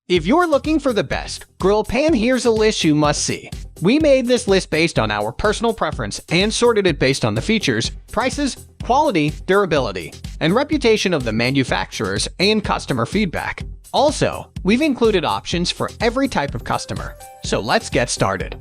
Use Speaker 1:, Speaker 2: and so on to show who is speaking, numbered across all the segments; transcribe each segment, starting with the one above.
Speaker 1: If you're looking for the best grill pan, here's a list you must see. We made this list based on our personal preference and sorted it based on the features, prices, quality, durability, and reputation of the manufacturers and customer feedback. Also, we've included options for every type of customer. So let's get started.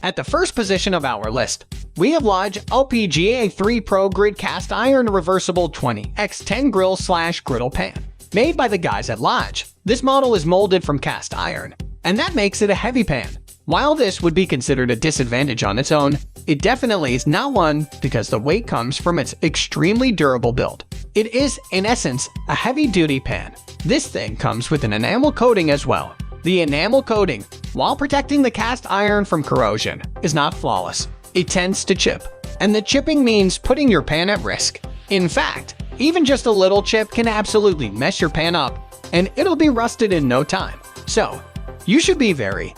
Speaker 1: At the first position of our list, we have Lodge LPGA 3 Pro Grid Cast Iron Reversible 20x10 Grill/Griddle Pan. Made by the guys at Lodge, this model is molded from cast iron, and that makes it a heavy pan. While this would be considered a disadvantage on its own, it definitely is not one because the weight comes from its extremely durable build. It is, in essence, a heavy-duty pan. This thing comes with an enamel coating as well. The enamel coating, while protecting the cast iron from corrosion, is not flawless. It tends to chip, and the chipping means putting your pan at risk. In fact, even just a little chip can absolutely mess your pan up, and it'll be rusted in no time. So, you should be very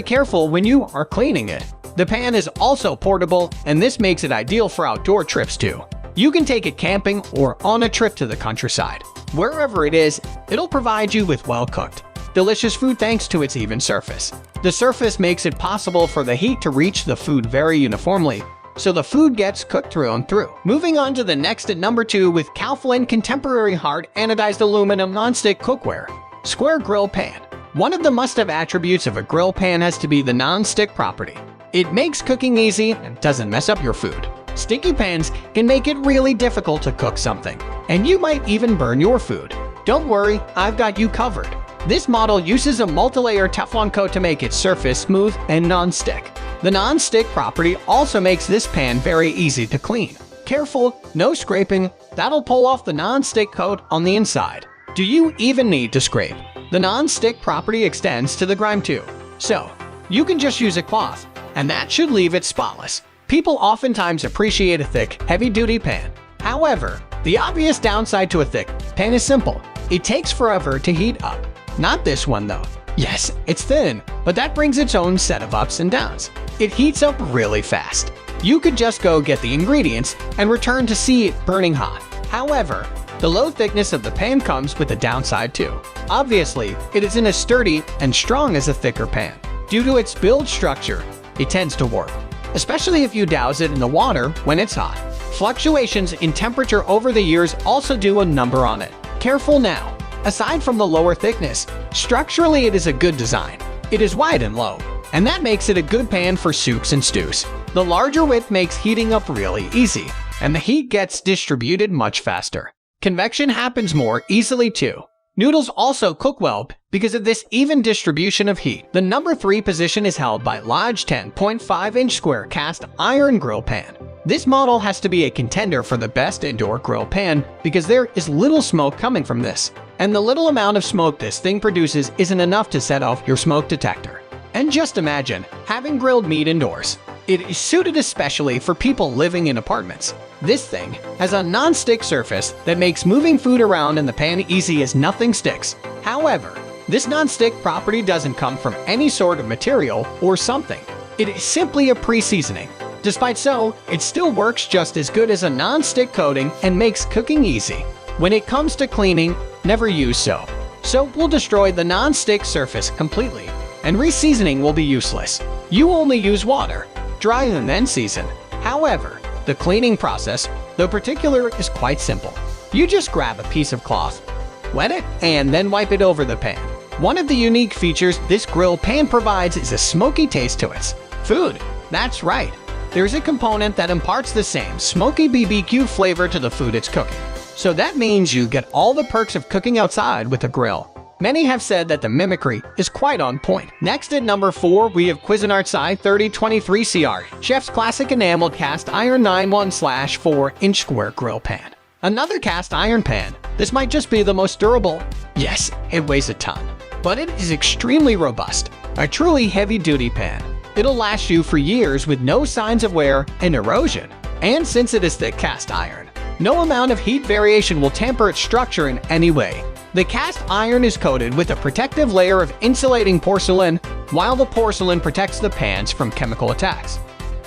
Speaker 1: careful when you are cleaning it. The pan is also portable, and this makes it ideal for outdoor trips too. You can take it camping or on a trip to the countryside. Wherever it is, it'll provide you with well-cooked, delicious food thanks to its even surface. The surface makes it possible for the heat to reach the food very uniformly, so the food gets cooked through and through. Moving on to the next at number 2 with CALPHALON Contemporary Hard Anodized Aluminum Nonstick Cookware Square Grill Pan. One of the must-have attributes of a grill pan has to be the non-stick property. It makes cooking easy and doesn't mess up your food. Sticky pans can make it really difficult to cook something, and you might even burn your food. Don't worry, I've got you covered. This model uses a multi-layer Teflon coat to make its surface smooth and non-stick. The non-stick property also makes this pan very easy to clean. Careful, no scraping, that'll pull off the non-stick coat on the inside. Do you even need to scrape? The non-stick property extends to the grime too, so you can just use a cloth, and that should leave it spotless. People oftentimes appreciate a thick, heavy-duty pan. However, the obvious downside to a thick pan is simple. It takes forever to heat up. Not this one though. Yes, it's thin, but that brings its own set of ups and downs. It heats up really fast. You could just go get the ingredients and return to see it burning hot. However, the low thickness of the pan comes with a downside too. Obviously, it isn't as sturdy and strong as a thicker pan. Due to its build structure, it tends to warp, especially if you douse it in the water when it's hot. Fluctuations in temperature over the years also do a number on it. Careful now. Aside from the lower thickness, structurally it is a good design. It is wide and low, and that makes it a good pan for soups and stews. The larger width makes heating up really easy, and the heat gets distributed much faster. Convection happens more easily too. Noodles also cook well because of this even distribution of heat. The number 3 position is held by Lodge 10.5-inch square cast iron grill pan. This model has to be a contender for the best indoor grill pan because there is little smoke coming from this. And the little amount of smoke this thing produces isn't enough to set off your smoke detector. And just imagine having grilled meat indoors. It is suited especially for people living in apartments. This thing has a non-stick surface that makes moving food around in the pan easy as nothing sticks. However, this non-stick property doesn't come from any sort of material or something. It is simply a pre-seasoning. Despite so, it still works just as good as a non-stick coating and makes cooking easy. When it comes to cleaning, never use soap. Soap will destroy the non-stick surface completely, and re-seasoning will be useless. You only use water, dry and then season. However, the cleaning process, though particular, is quite simple. You just grab a piece of cloth, wet it, and then wipe it over the pan. One of the unique features this grill pan provides is a smoky taste to its food. That's right. There's a component that imparts the same smoky BBQ flavor to the food it's cooking. So that means you get all the perks of cooking outside with a grill. Many have said that the mimicry is quite on point. Next at number 4, we have Cuisinart's i3023CR Chef's Classic Enamel Cast Iron 9/1/4-inch Square Grill Pan. Another cast iron pan. This might just be the most durable. Yes, it weighs a ton, but it is extremely robust. A truly heavy-duty pan. It'll last you for years with no signs of wear and erosion. And since it is thick cast iron, no amount of heat variation will tamper its structure in any way. The cast iron is coated with a protective layer of insulating porcelain, while the porcelain protects the pans from chemical attacks.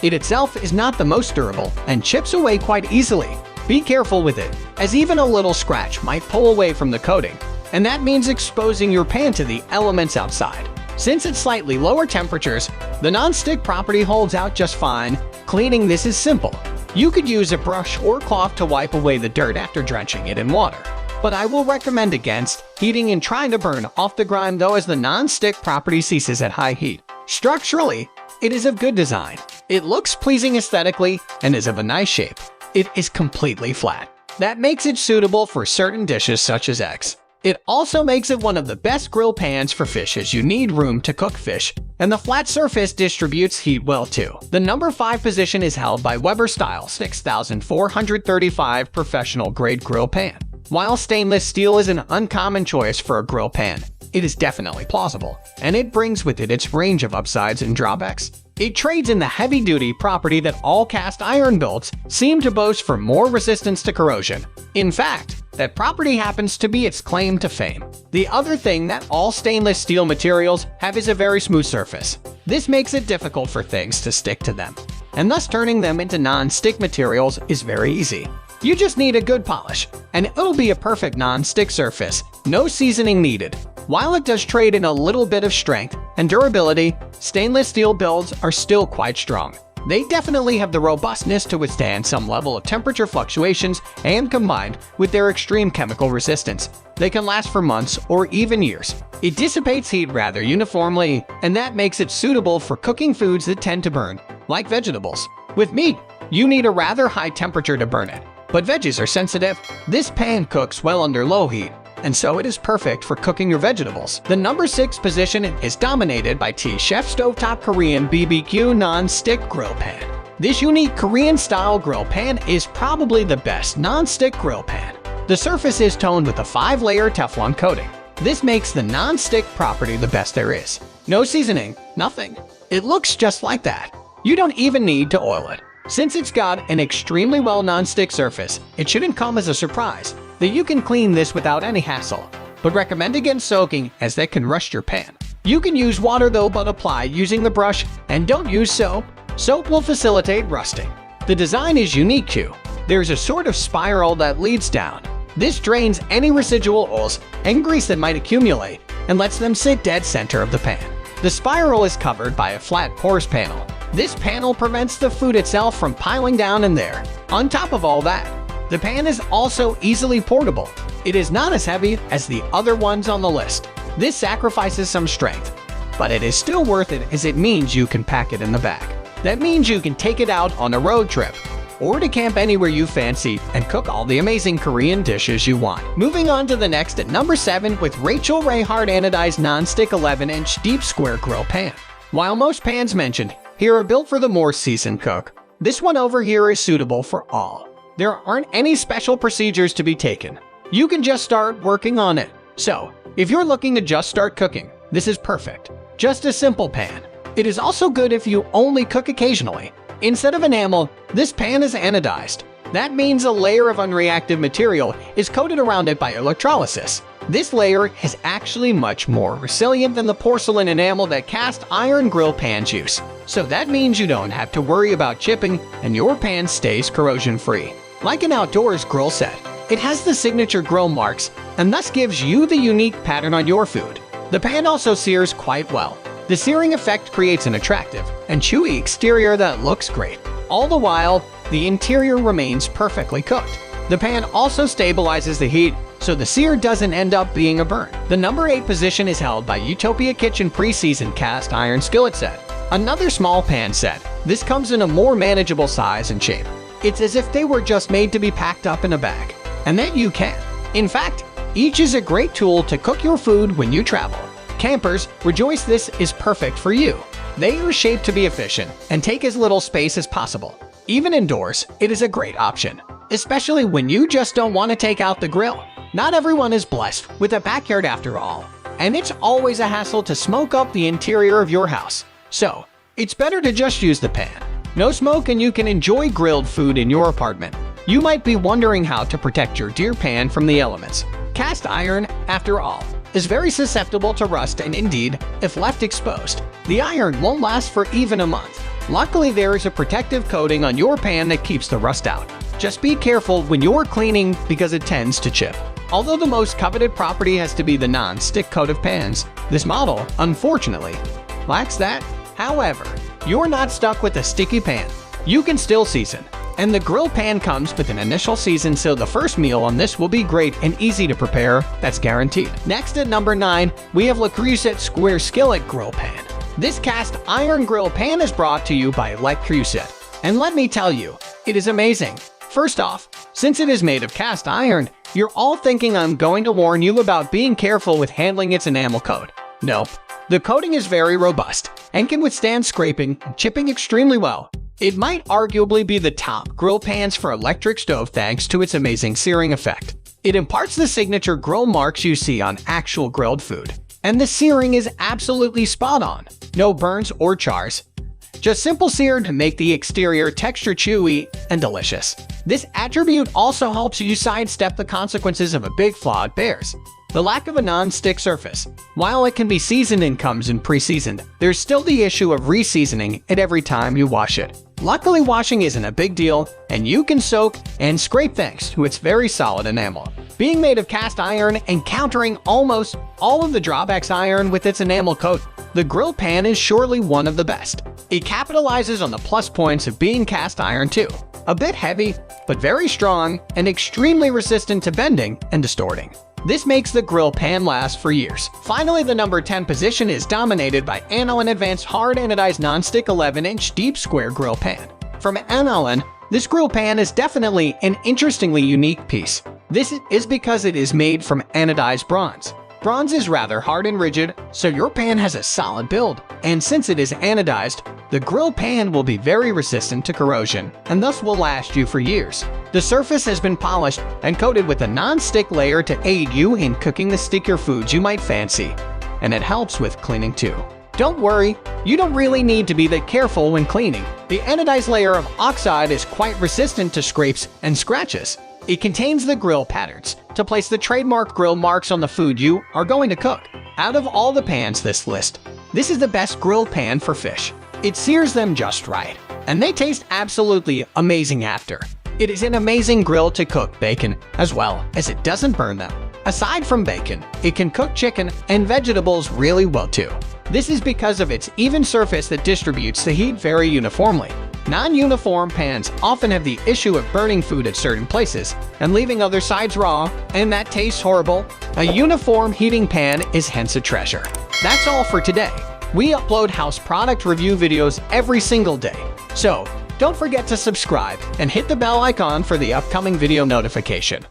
Speaker 1: It itself is not the most durable and chips away quite easily. Be careful with it, as even a little scratch might pull away from the coating, and that means exposing your pan to the elements outside. Since it's slightly lower temperatures, the non-stick property holds out just fine. Cleaning this is simple. You could use a brush or cloth to wipe away the dirt after drenching it in water. But I will recommend against heating and trying to burn off the grime though, as the non-stick property ceases at high heat. Structurally, it is of good design. It looks pleasing aesthetically and is of a nice shape. It is completely flat. That makes it suitable for certain dishes such as eggs. It also makes it one of the best grill pans for fish, as you need room to cook fish, and the flat surface distributes heat well too. The number 5 position is held by Weber Style 6435 professional grade grill pan. While stainless steel is an uncommon choice for a grill pan, it is definitely plausible, and it brings with it its range of upsides and drawbacks. It trades in the heavy-duty property that all cast iron builds seem to boast for more resistance to corrosion. In fact, that property happens to be its claim to fame. The other thing that all stainless steel materials have is a very smooth surface. This makes it difficult for things to stick to them, and thus turning them into non-stick materials is very easy. You just need a good polish, and it'll be a perfect non-stick surface, no seasoning needed. While it does trade in a little bit of strength and durability, stainless steel builds are still quite strong. They definitely have the robustness to withstand some level of temperature fluctuations, and combined with their extreme chemical resistance, they can last for months or even years. It dissipates heat rather uniformly, and that makes it suitable for cooking foods that tend to burn, like vegetables. With meat, you need a rather high temperature to burn it, but veggies are sensitive. This pan cooks well under low heat, and so it is perfect for cooking your vegetables. The number 6 position is dominated by TECHEF Stovetop Korean BBQ Non-Stick Grill Pan. This unique Korean-style grill pan is probably the best non-stick grill pan. The surface is toned with a 5-layer Teflon coating. This makes the non-stick property the best there is. No seasoning, nothing. It looks just like that. You don't even need to oil it. Since it's got an extremely well non-stick surface, it shouldn't come as a surprise that you can clean this without any hassle, but recommend against soaking, as that can rust your pan. You can use water though, but apply using the brush, and don't use soap. Soap will facilitate rusting. The design is unique too. There's a sort of spiral that leads down. This drains any residual oils and grease that might accumulate and lets them sit dead center of the pan. The spiral is covered by a flat porous panel. This panel prevents the food itself from piling down in there. On top of all that, the pan is also easily portable. It is not as heavy as the other ones on the list. This sacrifices some strength, but it is still worth it, as it means you can pack it in the bag. That means you can take it out on a road trip, or to camp anywhere you fancy, and cook all the amazing Korean dishes you want. Moving on to the next at number 7 with RACHAEL Anodized Non-Stick 11-inch Deep Square Grill Pan. While most pans mentioned here are built for the more seasoned cook, this one over here is suitable for all. There aren't any special procedures to be taken. You can just start working on it. So, if you're looking to just start cooking, this is perfect. Just a simple pan. It is also good if you only cook occasionally. Instead of enamel, this pan is anodized. That means a layer of unreactive material is coated around it by electrolysis. This layer is actually much more resilient than the porcelain enamel that cast iron grill pans use. So that means you don't have to worry about chipping, and your pan stays corrosion-free. Like an outdoors grill set, it has the signature grill marks and thus gives you the unique pattern on your food. The pan also sears quite well. The searing effect creates an attractive and chewy exterior that looks great. All the while, the interior remains perfectly cooked. The pan also stabilizes the heat, so the sear doesn't end up being a burn. The number 8 position is held by UTOPIA Kitchen Pre-Seasoned Cast Iron Skillet Set. Another small pan set. This comes in a more manageable size and shape. It's as if they were just made to be packed up in a bag, and that you can. In fact, each is a great tool to cook your food when you travel. Campers, rejoice, this is perfect for you. They are shaped to be efficient and take as little space as possible. Even indoors, it is a great option, especially when you just don't want to take out the grill. Not everyone is blessed with a backyard after all, and it's always a hassle to smoke up the interior of your house. So, it's better to just use the pan. No smoke and you can enjoy grilled food in your apartment. You might be wondering how to protect your dear pan from the elements. Cast iron, after all, is very susceptible to rust, and indeed, if left exposed, the iron won't last for even a month. Luckily, there is a protective coating on your pan that keeps the rust out. Just be careful when you're cleaning because it tends to chip. Although the most coveted property has to be the non-stick coat of pans, this model, unfortunately, lacks that. However, you're not stuck with a sticky pan. You can still season. And the grill pan comes with an initial season, so the first meal on this will be great and easy to prepare, that's guaranteed. Next at number 9, we have CREUSET Square Skillet Grill Pan. This cast iron grill pan is brought to you by CREUSET. And let me tell you, it is amazing. First off, since it is made of cast iron, you're all thinking I'm going to warn you about being careful with handling its enamel coat. Nope. The coating is very robust and can withstand scraping and chipping extremely well. It might arguably be the top grill pans for electric stove thanks to its amazing searing effect. It imparts the signature grill marks you see on actual grilled food. And the searing is absolutely spot on. No burns or chars. Just simple sear to make the exterior texture chewy and delicious. This attribute also helps you sidestep the consequences of a big flaw it bears. The lack of a non-stick surface. While it can be seasoned and comes in pre-seasoned, there's still the issue of re-seasoning it every time you wash it. Luckily, washing isn't a big deal, and you can soak and scrape thanks to its very solid enamel. Being made of cast iron and countering almost all of the drawbacks iron with its enamel coat, the grill pan is surely one of the best. It capitalizes on the plus points of being cast iron too. A bit heavy, but very strong and extremely resistant to bending and distorting. This makes the grill pan last for years. Finally, the number 10 position is dominated by ANOLON Advanced Hard Anodized Nonstick 11-inch Deep Square Grill Pan. From ANOLON, this grill pan is definitely an interestingly unique piece. This is because it is made from anodized bronze. Bronze is rather hard and rigid, so your pan has a solid build. And since it is anodized, the grill pan will be very resistant to corrosion, and thus will last you for years. The surface has been polished and coated with a non-stick layer to aid you in cooking the stickier foods you might fancy. And it helps with cleaning too. Don't worry, you don't really need to be that careful when cleaning. The anodized layer of oxide is quite resistant to scrapes and scratches. It contains the grill patterns to place the trademark grill marks on the food you are going to cook. Out of all the pans this list, this is the best grill pan for fish. It sears them just right, and they taste absolutely amazing after. It is an amazing grill to cook bacon, as well as it doesn't burn them. Aside from bacon, it can cook chicken and vegetables really well too. This is because of its even surface that distributes the heat very uniformly. Non-uniform pans often have the issue of burning food at certain places and leaving other sides raw, and that tastes horrible. A uniform heating pan is hence a treasure. That's all for today. We upload house product review videos every single day, so don't forget to subscribe and hit the bell icon for the upcoming video notification.